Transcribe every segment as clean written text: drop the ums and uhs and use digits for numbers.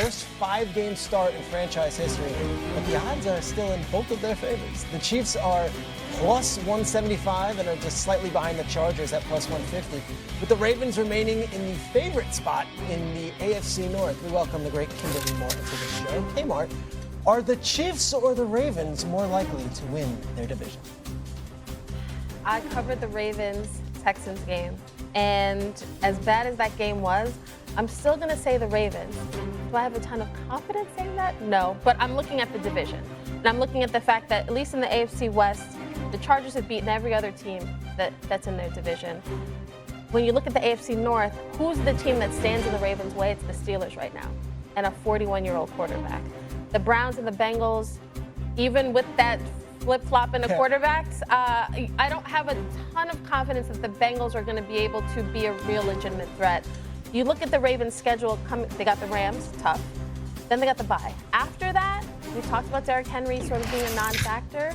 first 5-game start in franchise history, but the odds are still in both of their favors. The Chiefs are plus 175 and are just slightly behind the Chargers at plus 150, with the Ravens remaining in the favorite spot in the AFC North. We welcome the great Kimberly Moore to the show. Hey, Mart, are the Chiefs or the Ravens more likely to win their division? I covered the Ravens-Texans game, and as bad as that game was, I'm still going to say the Ravens. Do I have a ton of confidence saying that? No, but I'm looking at the division. And I'm looking at the fact that, at least in the AFC West, the Chargers have beaten every other team that's in their division. When you look at the AFC North, who's the team that stands in the Ravens' way? It's the Steelers right now, and a 41-year-old quarterback. The Browns and the Bengals, even with that flip-flop in the quarterbacks, I don't have a ton of confidence that the Bengals are going to be able to be a real legitimate threat. You look at the Ravens' schedule, they got the Rams, tough. Then they got the bye. After that, we talked about Derrick Henry sort of being a non-factor.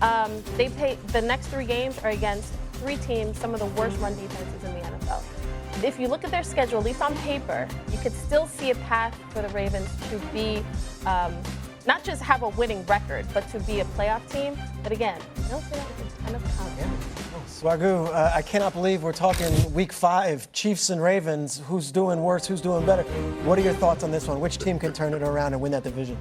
The next 3 games are against 3 teams, some of the worst run defenses in the NFL. If you look at their schedule, at least on paper, you could still see a path for the Ravens to be not just have a winning record, but to be a playoff team. But again, I don't feel like it's kind of confident. Swagoo, I cannot believe we're talking week 5, Chiefs and Ravens. Who's doing worse? Who's doing better? What are your thoughts on this one? Which team can turn it around and win that division?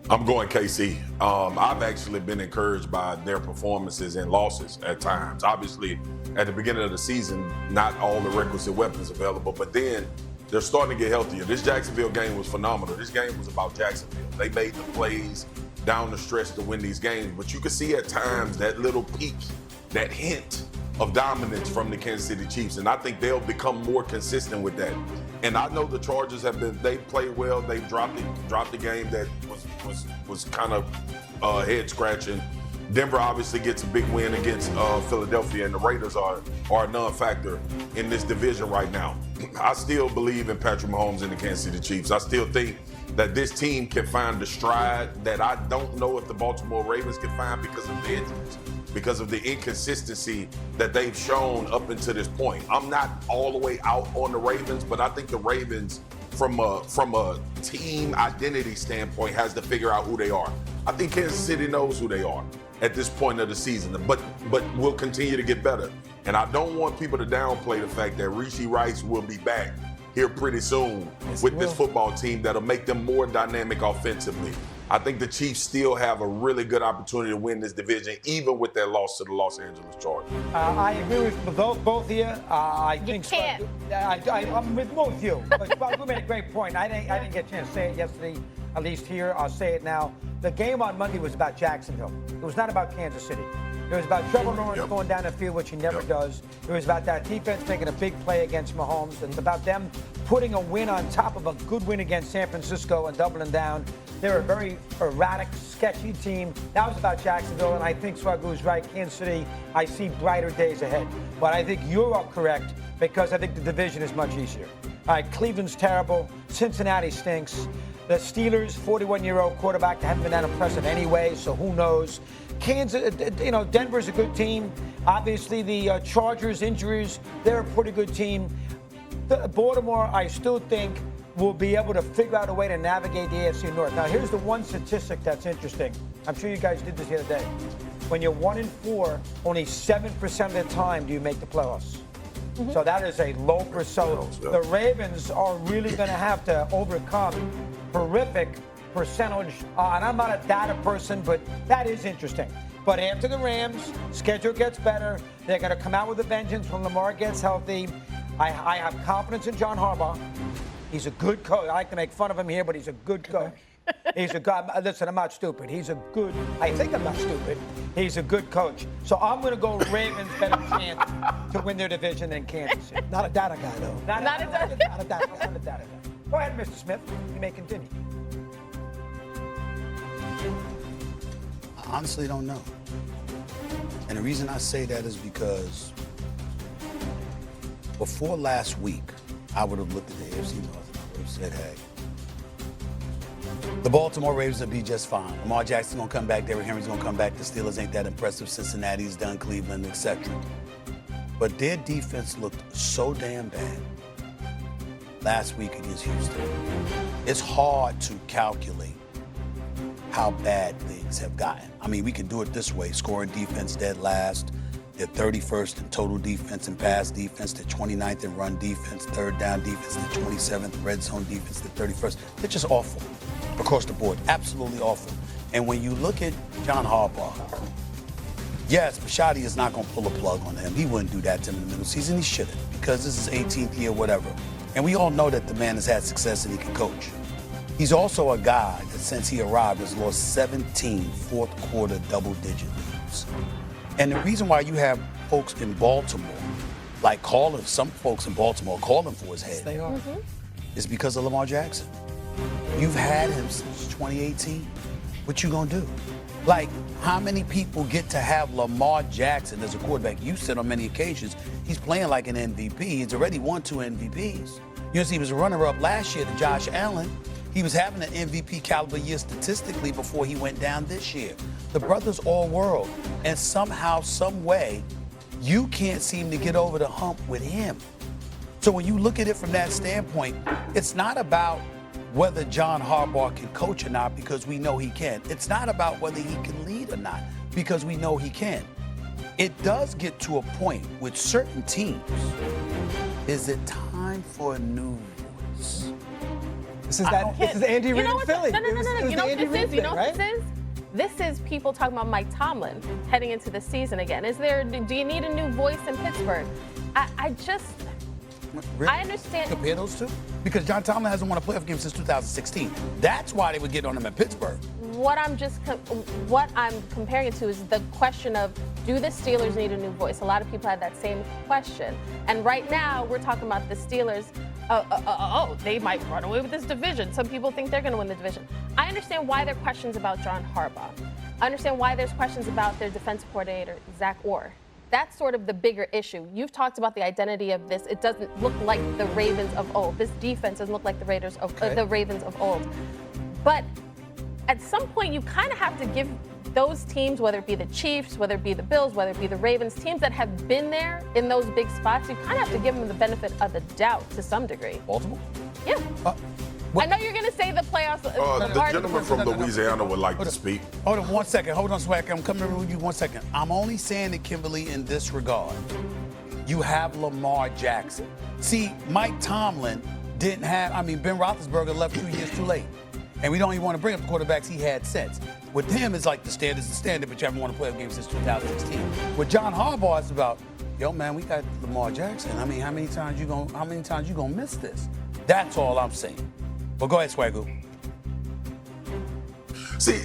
I'm going KC. I've actually been encouraged by their performances and losses at times. Obviously, at the beginning of the season, not all the requisite weapons available, but then they're starting to get healthier. This Jacksonville game was phenomenal. This game was about Jacksonville. They made the plays down the stretch to win these games, but you can see at times that little peak, that hint of dominance from the Kansas City Chiefs, and I think they'll become more consistent with that. And I know the Chargers they played well. They dropped the game that was kind of head scratching. Denver obviously gets a big win against Philadelphia, and the Raiders are a non-factor in this division right now. I still believe in Patrick Mahomes and the Kansas City Chiefs. I still think that this team can find the stride that I don't know if the Baltimore Ravens can find because of the injuries, because of the inconsistency that they've shown up until this point. I'm not all the way out on the Ravens, but I think the Ravens, from a team identity standpoint, has to figure out who they are. I think Kansas City knows who they are at this point of the season, but will continue to get better. And I don't want people to downplay the fact that Rashee Rice will be back here pretty soon with this football team that'll make them more dynamic offensively. I think the Chiefs still have a really good opportunity to win this division, even with their loss to the Los Angeles Chargers. I agree with both of you. I think I'm with both of you. But you made a great point. I didn't get a chance to say it yesterday, at least here. I'll say it now. The game on Monday was about Jacksonville. It was not about Kansas City. It was about Trevor Lawrence going down the field, which he never does. It was about that defense making a big play against Mahomes. It's about them putting a win on top of a good win against San Francisco and doubling down. They're a very erratic, sketchy team. That was about Jacksonville, and I think Swagoo's right. Kansas City, I see brighter days ahead. But I think you're correct because I think the division is much easier. All right, Cleveland's terrible. Cincinnati stinks. The Steelers, 41-year-old quarterback, they haven't been that impressive anyway, so who knows? Kansas, Denver's a good team. Obviously, the Chargers injuries, they're a pretty good team. Baltimore, I still think, will be able to figure out a way to navigate the AFC North. Now, here's the one statistic that's interesting. I'm sure you guys did this the other day. When you're 1-4, only 7% of the time do you make the playoffs. Mm-hmm. So that is a low percent. So the Ravens are really going to have to overcome horrific percentage. And I'm not a data person, but that is interesting. But after the Rams, schedule gets better. They're going to come out with a vengeance when Lamar gets healthy. I have confidence in John Harbaugh. He's a good coach. I like to make fun of him here, but he's a good coach. He's a good. Listen, I'm not stupid. I think I'm not stupid. He's a good coach. So I'm going to go Ravens better chance to win their division than Kansas City. Not a data guy, though. Not a data guy. Go ahead, Mr. Smith. You may continue. I honestly don't know. And the reason I say that is because before last week, I would have looked at the AFC North and I would have said, hey, the Baltimore Ravens will be just fine. Lamar Jackson's going to come back. Derrick Henry's going to come back. The Steelers ain't that impressive. Cincinnati's done, Cleveland, etc. But their defense looked so damn bad last week against Houston. It's hard to calculate how bad things have gotten. I mean, we can do it this way. Scoring defense dead last. They're 31st in total defense and pass defense. They're 29th in run defense, third down defense. They're 27th red zone defense. They're 31st. They're just awful across the board. Absolutely awful. And when you look at John Harbaugh, yes, Bisciotti is not going to pull a plug on him. He wouldn't do that to him in the middle of the season. He shouldn't, because this is 18th year, whatever. And we all know that the man has had success and he can coach. He's also a guy that since he arrived has lost 17 fourth quarter double-digit leads. And the reason why you have folks in Baltimore, like some folks in Baltimore calling for his head, They are. is because of Lamar Jackson. You've had him since 2018. What you gonna do? Like, how many people get to have Lamar Jackson as a quarterback? You said on many occasions, he's playing like an MVP. He's already won 2 MVPs. You know, he was a runner-up last year to Josh Allen. He was having an MVP caliber year statistically before he went down this year. The brother's all world. And somehow, some way, you can't seem to get over the hump with him. So when you look at it from that standpoint, it's not about whether John Harbaugh can coach or not, because we know he can. It's not about whether he can lead or not, because we know he can. It does get to a point with certain teams. Is it time for a new voice? This is Andy Reid in Philly. No. You know what this is? You know what right? this is? This is people talking about Mike Tomlin heading into the season again. Do you need a new voice in Pittsburgh? Really? I understand. Compare those two? Because John Tomlin hasn't won a playoff game since 2016. That's why they would get on him in Pittsburgh. What I'm comparing it to is the question of, do the Steelers need a new voice? A lot of people had that same question. And right now, we're talking about the Steelers. They might run away with this division. Some people think they're going to win the division. I understand why there are questions about John Harbaugh. I understand why there's questions about their defensive coordinator, Zach Orr. That's sort of the bigger issue. You've talked about the identity of this. It doesn't look like the Ravens of old. This defense doesn't look like the Ravens of old. But at some point, you kind of have to give those teams, whether it be the Chiefs, whether it be the Bills, whether it be the Ravens, teams that have been there in those big spots, you kind of have to give them the benefit of the doubt to some degree. Baltimore? Yeah. I know you're going to say the playoffs. The gentleman from Louisiana would like to speak. Hold on 1 second. Hold on, Swag. I'm coming over with you 1 second. I'm only saying it, Kimberly, in this regard. You have Lamar Jackson. See, Mike Tomlin Ben Roethlisberger left 2 years too late. And we don't even want to bring up the quarterbacks he had since. With him, it's like the standard's the standard, but you haven't won a playoff game since 2016. With John Harbaugh, it's about, yo, man, we got Lamar Jackson. I mean, how many times you gonna miss this? That's all I'm saying. But go ahead, Swagoo. See,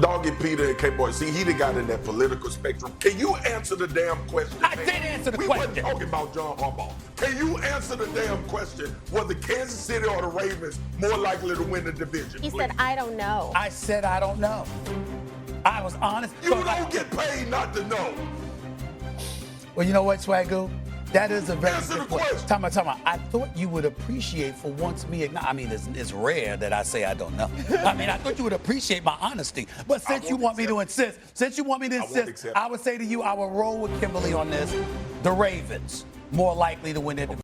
Doggy Peter and K-Boy, see, he done got in that political spectrum. Can you answer the damn question? I did answer the question. We wasn't talking about John Harbaugh. Can you answer the damn question? Was the Kansas City or the Ravens more likely to win the division? He said, I don't know. I said I don't know. I was honest. You don't get paid not to know. Well, you know what, Swagoo? That is a very Answer good the point. question. Time out. I thought you would appreciate for once me. I mean, it's rare that I say I don't know. I mean, I thought you would appreciate my honesty. But since you want me to insist, I would say to you, I will roll with Kimberly on this. The Ravens more likely to win it.